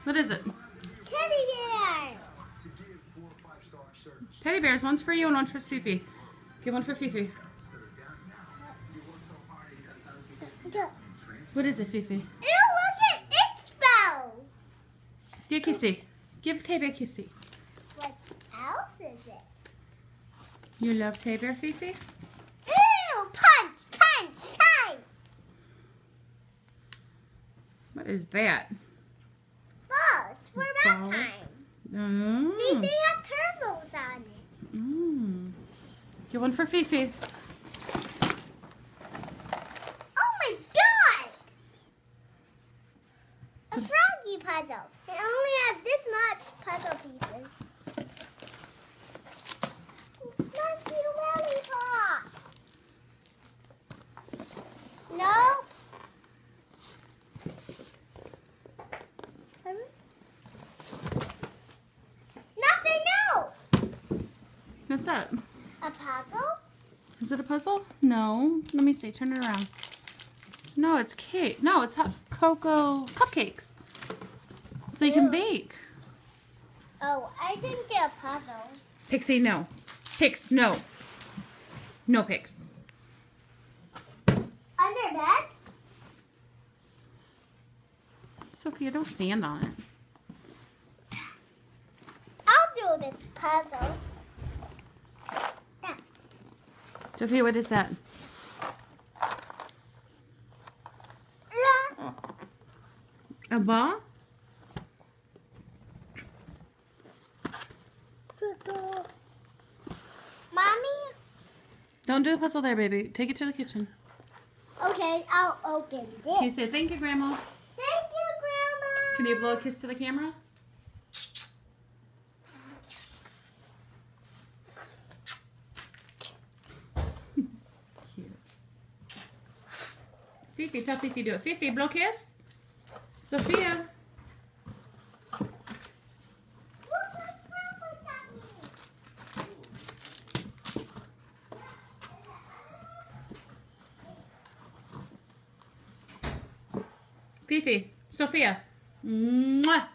What is it? Teddy bear. Teddy bears. One's for you and one's for Fifi. Give one for Fifi. What is it, Fifi? Ew, look at its bow. Give a kissy. Give Teddy bear a kissy. What else is it? You love Teddy bear, Fifi? Ew, punch, punch, punch. What is that? Balls for bath Balls? time. See, they have turtles on it. Give one for Fifi. Oh my god! A froggy puzzle. It only has this much puzzle pieces. Monkey lollipop. No. Nothing else. What's that? A puzzle? Is it a puzzle? No. Let me see. Turn it around. No, it's cake. No, it's hot cocoa cupcakes. So you can bake. Oh, I didn't get a puzzle. Pixie, no. Pix, no. No Pix. Under bed? Sophia, don't stand on it. I'll do this puzzle. Sophia, what is that? A ball? Mommy? Don't do the puzzle there, baby. Take it to the kitchen. Okay, I'll open this. Can you say thank you, Grandma? Thank you, Grandma. Can you blow a kiss to the camera? Cute. Fifi, tell Fifi do it. Fifi, blow kiss. Sophia. Fifi, Sophia. Mwah.